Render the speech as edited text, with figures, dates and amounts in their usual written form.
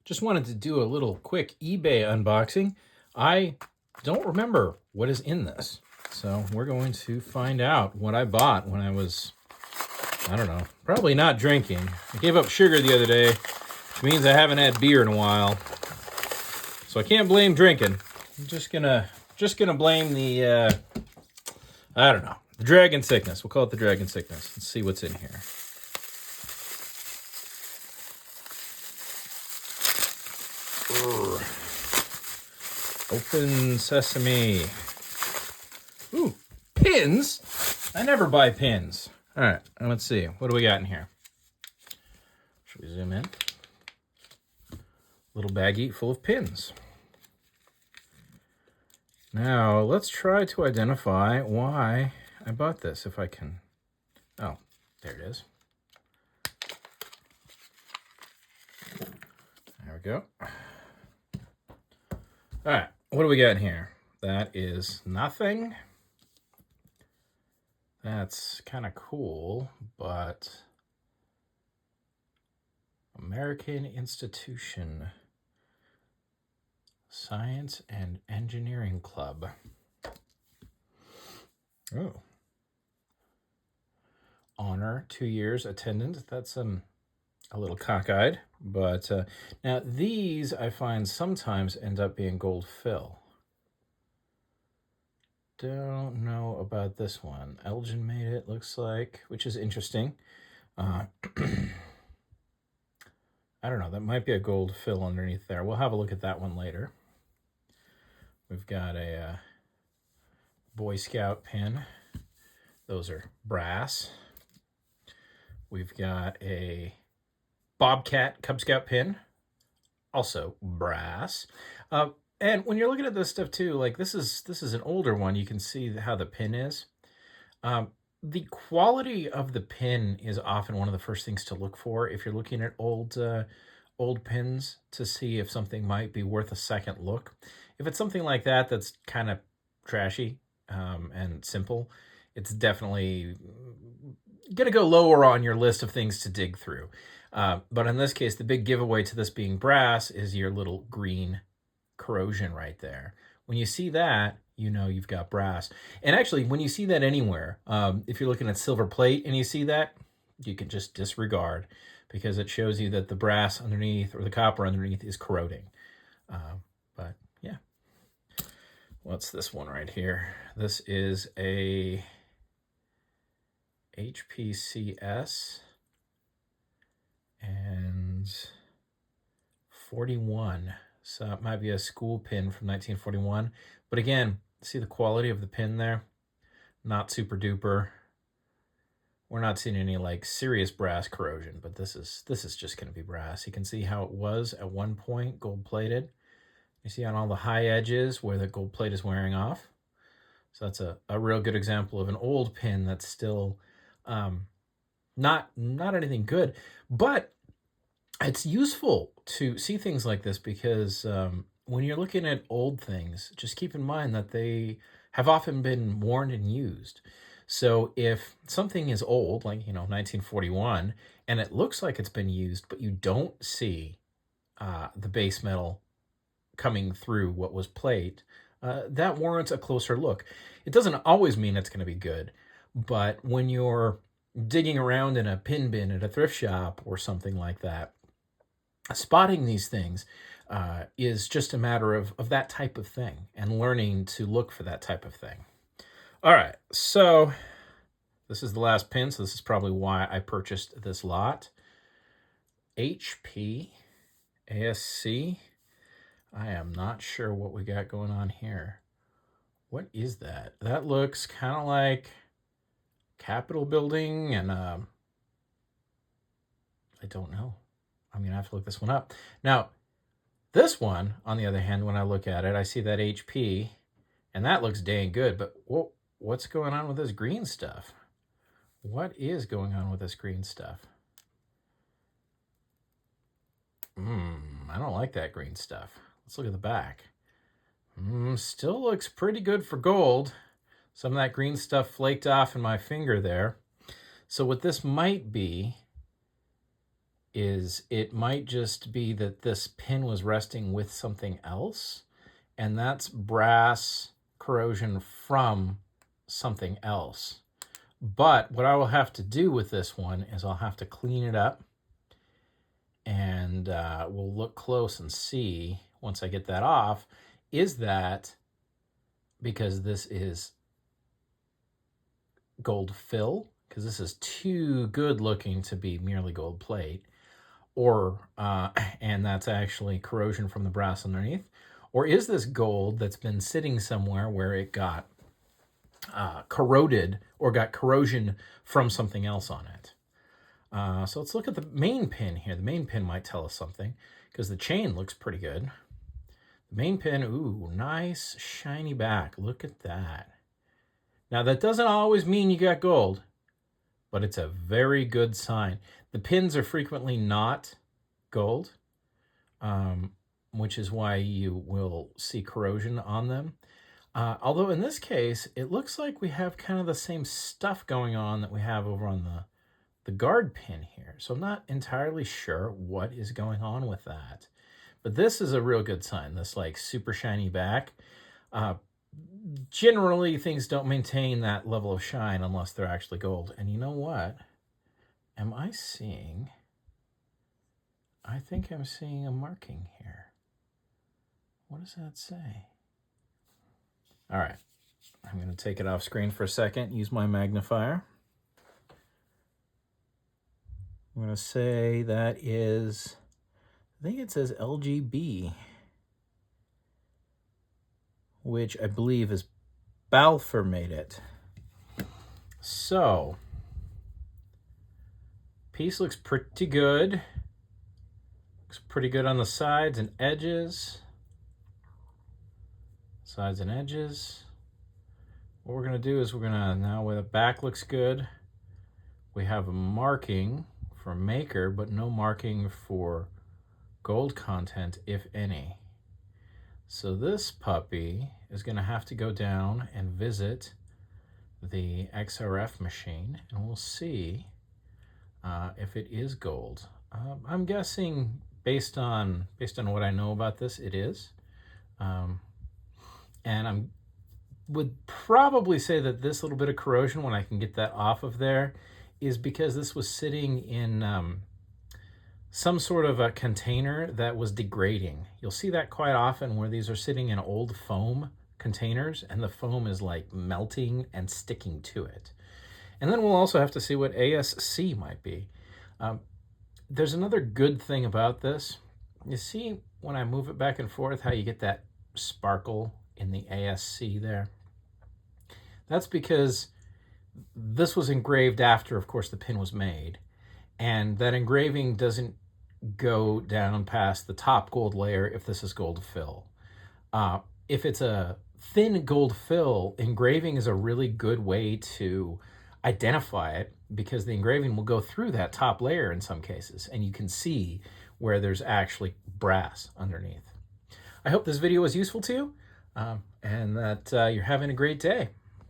Just wanted to do a little quick eBay unboxing. I don't remember what is in this. So we're going to find out what I bought when I was, I don't know, probably not drinking. I gave up sugar the other day, which means I haven't had beer in a while. So I can't blame drinking. I'm just gonna blame the, I don't know, the dragon sickness. We'll call it the dragon sickness. Let's see what's in here. Open sesame. Ooh, pins? I never buy pins. All right, let's see. What do we got in here? Should we zoom in? Little baggie full of pins. Now, let's try to identify why I bought this, if I can. Oh, there it is. There we go. All right, what do we got in here? That is nothing. That's kind of cool, but American Institution Science and Engineering Club. Oh. Honor 2 years attendance. That's a little cockeyed, but now these I find sometimes end up being gold fill. Don't know about this one. Elgin made it, looks like, which is interesting. I don't know, that might be a gold fill underneath there. We'll have a look at that one later. We've got a Boy Scout pin. Those are brass. We've got a Bobcat Cub Scout pin, also brass. And when you're looking at this stuff too, like this is an older one. You can see how the pin is. The quality of the pin is often one of the first things to look for if you're looking at old pins, to see if something might be worth a second look. If it's something like that that's kind of trashy and simple, it's definitely going to go lower on your list of things to dig through. But in this case, the big giveaway to this being brass is your little green corrosion right there. When you see that, you know you've got brass. And actually, when you see that anywhere, if you're looking at silver plate and you see that, you can just disregard, because it shows you that the brass underneath or the copper underneath is corroding. But yeah. What's this one right here? This is a HPCS and 41. So it might be a school pin from 1941. But again, see the quality of the pin there? Not super duper. We're not seeing any like serious brass corrosion, but this is just going to be brass. You can see how it was at one point gold plated. You see on all the high edges where the gold plate is wearing off. So that's a real good example of an old pin that's still not anything good. But it's useful to see things like this, because when you're looking at old things, just keep in mind that they have often been worn and used. So if something is old, like 1941, and it looks like it's been used, but you don't see the base metal coming through what was plate, that warrants a closer look. It doesn't always mean it's going to be good, but when you're digging around in a pin bin at a thrift shop or something like that, spotting these things is just a matter of that type of thing, and learning to look for that type of thing. All right, so this is the last pin, so this is probably why I purchased this lot. HP ASC. I am not sure what we got going on here. What is that? That looks kind of like Capitol building, and I don't know. I'm going to have to look this one up. Now, this one, on the other hand, when I look at it, I see that HP, and that looks dang good, but what's going on with this green stuff? What is going on with this green stuff? I don't like that green stuff. Let's look at the back. Still looks pretty good for gold. Some of that green stuff flaked off in my finger there. So what this might be is it might just be that this pin was resting with something else, and that's brass corrosion from something else. But what I will have to do with this one is I'll have to clean it up, and we'll look close and see, once I get that off, is that because this is gold fill, because this is too good looking to be merely gold plate, or and that's actually corrosion from the brass underneath, or is this gold that's been sitting somewhere where it got corroded or got corrosion from something else on it. So let's look at the main pin here. The main pin might tell us something because the chain looks pretty good. The main pin, ooh, nice shiny back. Look at that. Now that doesn't always mean you got gold, but it's a very good sign. The pins are frequently not gold, which is why you will see corrosion on them. Although in this case, it looks like we have kind of the same stuff going on that we have over on the guard pin here. So I'm not entirely sure what is going on with that. But this is a real good sign, this like super shiny back. Generally, things don't maintain that level of shine unless they're actually gold. And you know what? Am I seeing... I think I'm seeing a marking here. What does that say? All right, I'm going to take it off screen for a second, use my magnifier. I'm going to say that is, I think it says LGB, which I believe is Balfour made it. So, piece looks pretty good. Looks pretty good on the sides and edges. Sides and edges. What we're going to do is we're going to, now where the back looks good, we have a marking for maker, but no marking for gold content, if any. So this puppy is going to have to go down and visit the XRF machine, and we'll see if it is gold. I'm guessing based on what I know about this, it is. And I would probably say that this little bit of corrosion, when I can get that off of there, is because this was sitting in some sort of a container that was degrading. You'll see that quite often where these are sitting in old foam containers and the foam is like melting and sticking to it. And then we'll also have to see what ASC might be. There's another good thing about this. You see when I move it back and forth how you get that sparkle in the ASC there? That's because this was engraved after, of course, the pin was made. And that engraving doesn't go down past the top gold layer if this is gold fill. If it's a thin gold fill, engraving is a really good way to identify it because the engraving will go through that top layer in some cases, and you can see where there's actually brass underneath. I hope this video was useful to you, and that you're having a great day.